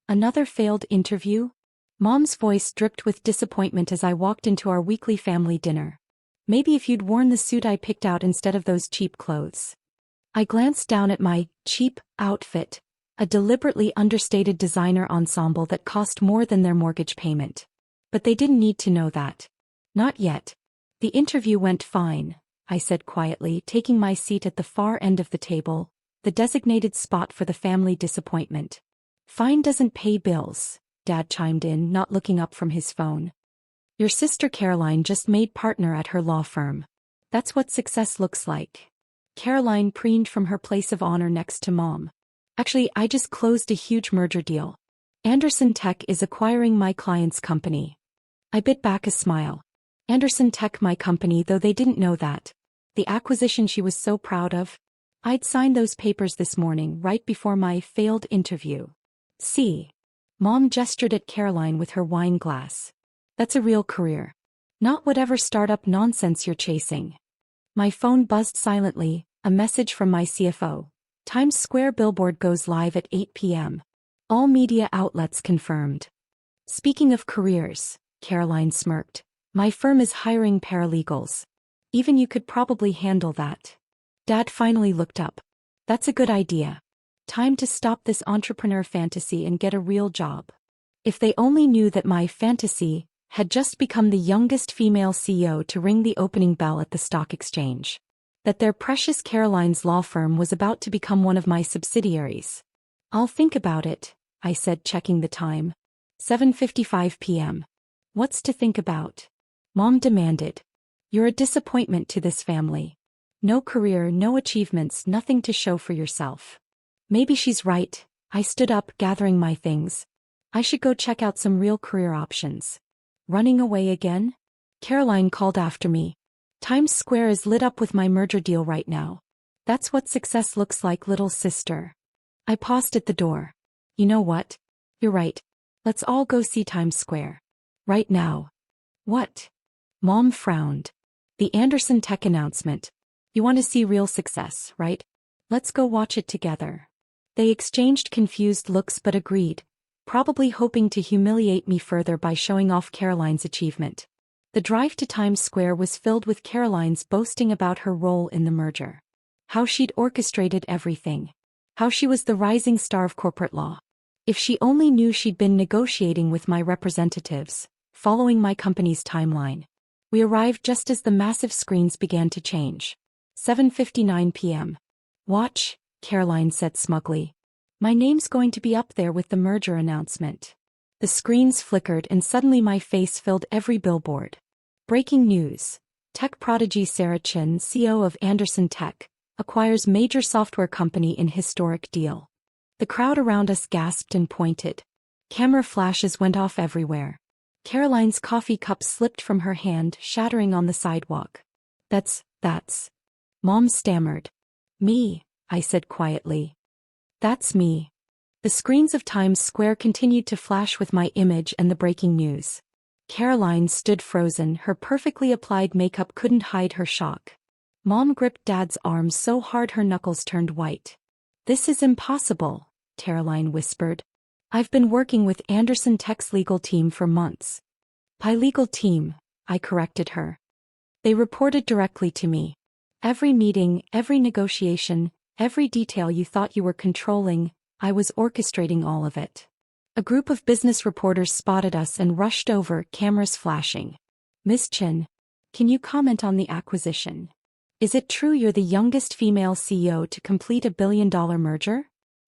Another failed interview? Mom's voice dripped with disappointment as I walked into our weekly family dinner. Maybe if you'd worn the suit I picked out instead of those cheap clothes. I glanced down at my cheap outfit, a deliberately understated designer ensemble that cost more than their mortgage payment. But they didn't need to know that. Not yet. The interview went fine, I said quietly, taking my seat at the far end of the table, the designated spot for the family disappointment. Fine doesn't pay bills, Dad chimed in, not looking up from his phone. Your sister Caroline just made partner at her law firm. That's what success looks like. Caroline preened from her place of honor next to Mom. Actually, I just closed a huge merger deal. Anderson Tech is acquiring my client's company. I bit back a smile. Anderson Tech, my company, though they didn't know that. The acquisition she was so proud of. I'd signed those papers this morning right before my failed interview. See? Mom gestured at Caroline with her wine glass. That's a real career. Not whatever startup nonsense you're chasing. My phone buzzed silently, a message from my CFO. Times Square billboard goes live at 8 p.m. All media outlets confirmed. Speaking of careers, Caroline smirked. My firm is hiring paralegals. Even you could probably handle that. Dad finally looked up. That's a good idea. Time to stop this entrepreneur fantasy and get a real job. If they only knew that my fantasy had just become the youngest female CEO to ring the opening bell at the stock exchange. That their precious Caroline's law firm was about to become one of my subsidiaries. I'll think about it, I said, checking the time. 7:55 p.m. What's to think about? Mom demanded. You're a disappointment to this family. No career, no achievements, nothing to show for yourself. Maybe she's right. I stood up, gathering my things. I should go check out some real career options. Running away again? Caroline called after me. Times Square is lit up with my merger deal right now. That's what success looks like, little sister. I paused at the door. You know what? You're right. Let's all go see Times Square. Right now. What? Mom frowned. The Anderson Tech announcement. You want to see real success, right? Let's go watch it together. They exchanged confused looks but agreed, probably hoping to humiliate me further by showing off Caroline's achievement. The drive to Times Square was filled with Caroline's boasting about her role in the merger. How she'd orchestrated everything. How she was the rising star of corporate law. If she only knew she'd been negotiating with my representatives, following my company's timeline. We arrived just as the massive screens began to change. 7:59 p.m. Watch, Caroline said smugly. My name's going to be up there with the merger announcement. The screens flickered and suddenly my face filled every billboard. Breaking news. Tech prodigy Sarah Chin, CEO of Anderson Tech, acquires major software company in historic deal. The crowd around us gasped and pointed. Camera flashes went off everywhere. Caroline's coffee cup slipped from her hand, shattering on the sidewalk. That's. Mom stammered. Me, I said quietly. That's me. The screens of Times Square continued to flash with my image and the breaking news. Caroline stood frozen, her perfectly applied makeup couldn't hide her shock. Mom gripped Dad's arm so hard her knuckles turned white. This is impossible, Caroline whispered. I've been working with Anderson Tech's legal team for months. Legal team, I corrected her. They reported directly to me. Every meeting, every negotiation, every detail you thought you were controlling, I was orchestrating all of it. A group of business reporters spotted us and rushed over, cameras flashing. Miss Chin, can you comment on the acquisition? Is it true you're the youngest female CEO to complete a billion-dollar merger?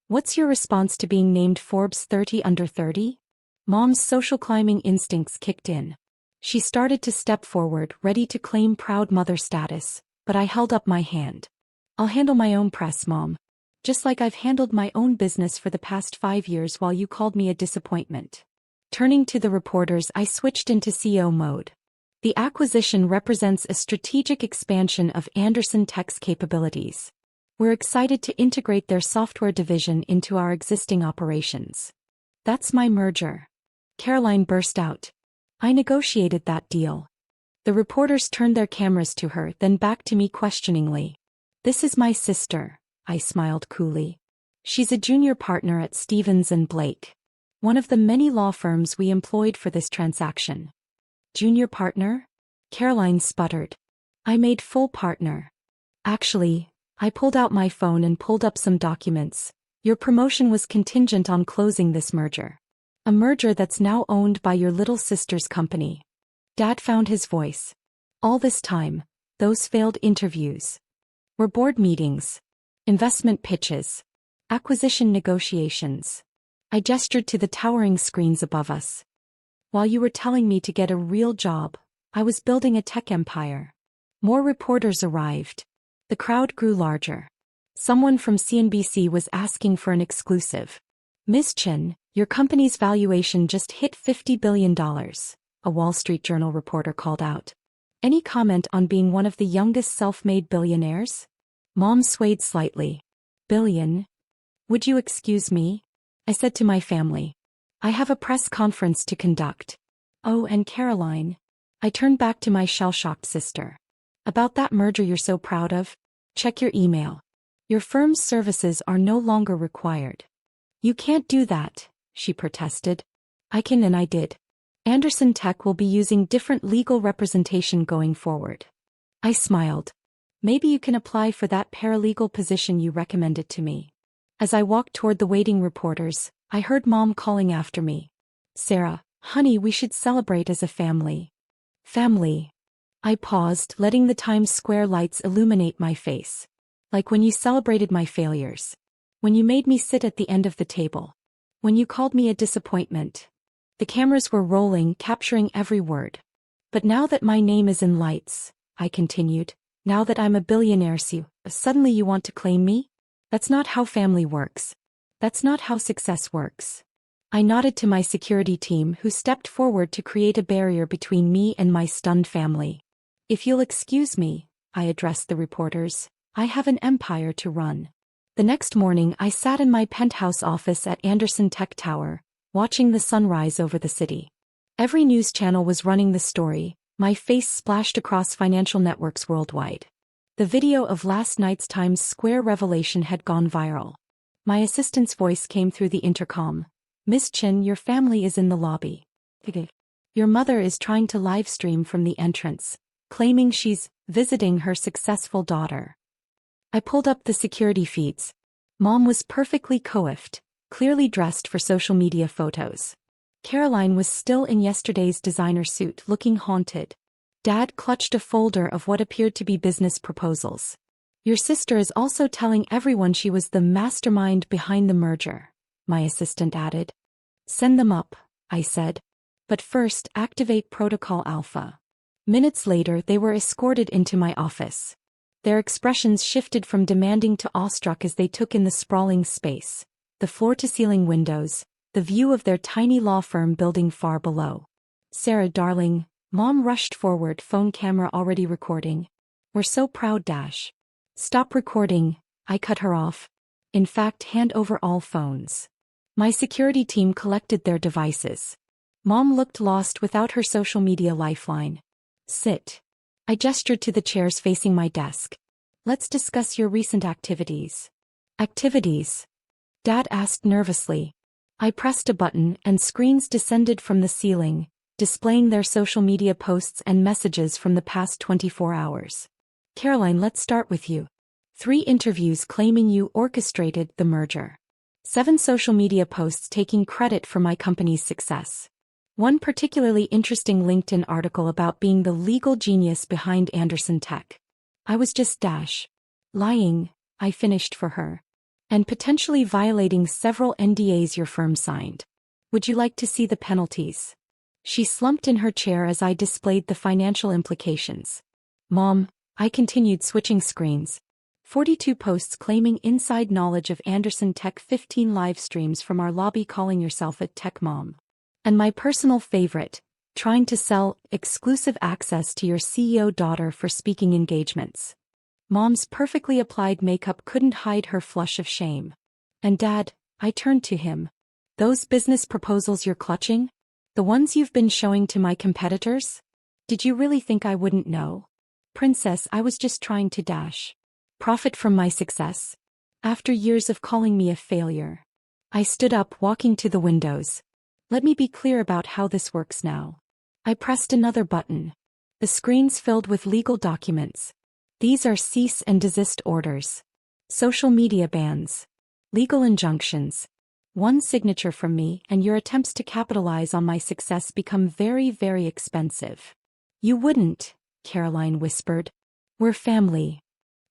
What's your response to being named Forbes 30 under 30? Mom's social climbing instincts kicked in. She started to step forward, ready to claim proud mother status, but I held up my hand. I'll handle my own press, Mom. Just like I've handled my own business for the past 5 years while you called me a disappointment. Turning to the reporters, I switched into CEO mode. The acquisition represents a strategic expansion of Anderson Tech's capabilities. We're excited to integrate their software division into our existing operations. That's my merger. Caroline burst out. I negotiated that deal. The reporters turned their cameras to her, then back to me questioningly. This is my sister, I smiled coolly. She's a junior partner at Stevens & Blake. One of the many law firms we employed for this transaction. Junior partner? Caroline sputtered. I made full partner. Actually, I pulled out my phone and pulled up some documents. Your promotion was contingent on closing this merger. A merger that's now owned by your little sister's company. Dad found his voice. All this time, those failed interviews were board meetings, investment pitches, acquisition negotiations. I gestured to the towering screens above us. While you were telling me to get a real job, I was building a tech empire. More reporters arrived. The crowd grew larger. Someone from CNBC was asking for an exclusive. Ms. Chen, your company's valuation just hit $50 billion, a Wall Street Journal reporter called out. Any comment on being one of the youngest self-made billionaires? Mom swayed slightly. Billion? Would you excuse me? I said to my family. I have a press conference to conduct. Oh, and Caroline. I turned back to my shell-shocked sister. About that merger you're so proud of? Check your email. Your firm's services are no longer required. You can't do that, she protested. I can, and I did. Anderson Tech will be using different legal representation going forward. I smiled. Maybe you can apply for that paralegal position you recommended to me. As I walked toward the waiting reporters, I heard Mom calling after me. Sarah, honey, we should celebrate as a family. Family. I paused, letting the Times Square lights illuminate my face. Like when you celebrated my failures. When you made me sit at the end of the table. When you called me a disappointment. The cameras were rolling, capturing every word. But now that my name is in lights, I continued, now that I'm a billionaire, suddenly you want to claim me? That's not how family works. That's not how success works. I nodded to my security team, who stepped forward to create a barrier between me and my stunned family. If you'll excuse me, I addressed the reporters, I have an empire to run. The next morning I sat in my penthouse office at Anderson Tech Tower, watching the sunrise over the city. Every news channel was running the story, my face splashed across financial networks worldwide. The video of last night's Times Square revelation had gone viral. My assistant's voice came through the intercom. Miss Chen, your family is in the lobby. Your mother is trying to live stream from the entrance, claiming she's visiting her successful daughter. I pulled up the security feeds. Mom was perfectly coiffed, clearly dressed for social media photos. Caroline was still in yesterday's designer suit, looking haunted. Dad clutched a folder of what appeared to be business proposals. Your sister is also telling everyone she was the mastermind behind the merger, my assistant added. Send them up, I said. But first, activate Protocol Alpha. Minutes later, they were escorted into my office. Their expressions shifted from demanding to awestruck as they took in the sprawling space, the floor-to-ceiling windows, the view of their tiny law firm building far below. Sarah, darling, Mom rushed forward, phone camera already recording. We're so proud, Dash. Stop recording, I cut her off. In fact, hand over all phones. My security team collected their devices. Mom looked lost without her social media lifeline. Sit. I gestured to the chairs facing my desk. Let's discuss your recent activities. Activities? Dad asked nervously. I pressed a button and screens descended from the ceiling, displaying their social media posts and messages from the past 24 hours. Caroline, let's start with you. 3 interviews claiming you orchestrated the merger. 7 social media posts taking credit for my company's success. 1 particularly interesting LinkedIn article about being the legal genius behind Anderson Tech. I was just lying, I finished for her. And potentially violating several NDAs your firm signed. Would you like to see the penalties? She slumped in her chair as I displayed the financial implications. Mom, I continued, switching screens. 42 posts claiming inside knowledge of Anderson Tech, 15 live streams from our lobby calling yourself a tech mom. And my personal favorite, trying to sell exclusive access to your CEO daughter for speaking engagements. Mom's perfectly applied makeup couldn't hide her flush of shame. And Dad, I turned to him. Those business proposals you're clutching? The ones you've been showing to my competitors? Did you really think I wouldn't know? Princess, I was just trying to profit from my success. After years of calling me a failure. I stood up, walking to the windows. Let me be clear about how this works now. I pressed another button. The screens filled with legal documents. These are cease and desist orders. Social media bans. Legal injunctions. One signature from me and your attempts to capitalize on my success become very, very expensive. You wouldn't, Caroline whispered. We're family.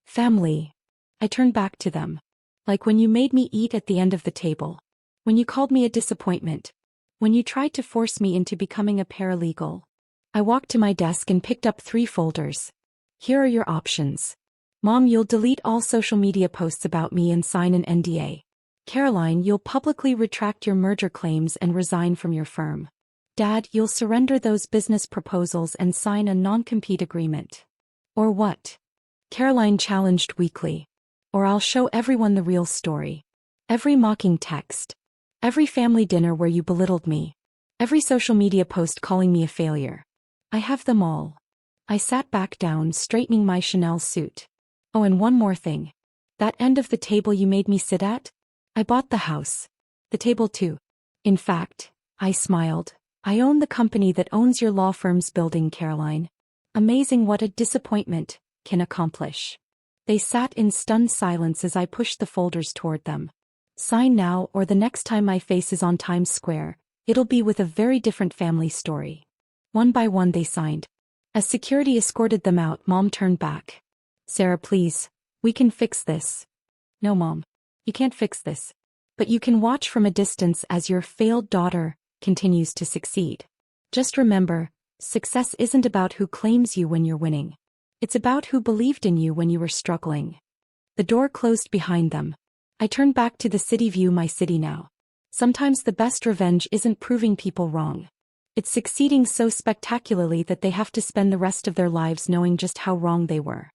Family. I turned back to them. Like when you made me eat at the end of the table. When you called me a disappointment. When you tried to force me into becoming a paralegal. I walked to my desk and picked up 3 folders. Here are your options. Mom, you'll delete all social media posts about me and sign an NDA. Caroline, you'll publicly retract your merger claims and resign from your firm. Dad, you'll surrender those business proposals and sign a non-compete agreement. Or what? Caroline challenged weakly. Or I'll show everyone the real story. Every mocking text. Every family dinner where you belittled me. Every social media post calling me a failure. I have them all. I sat back down, straightening my Chanel suit. Oh, and one more thing. That end of the table you made me sit at? I bought the house. The table too. In fact, I smiled. I own the company that owns your law firm's building, Caroline. Amazing what a disappointment can accomplish. They sat in stunned silence as I pushed the folders toward them. Sign now, or the next time my face is on Times Square, it'll be with a very different family story. One by one they signed. As security escorted them out, Mom turned back. Sarah, please, we can fix this. No, Mom. You can't fix this. But you can watch from a distance as your failed daughter continues to succeed. Just remember, success isn't about who claims you when you're winning. It's about who believed in you when you were struggling. The door closed behind them. I turned back to the city view, my city now. Sometimes the best revenge isn't proving people wrong. It's succeeding so spectacularly that they have to spend the rest of their lives knowing just how wrong they were.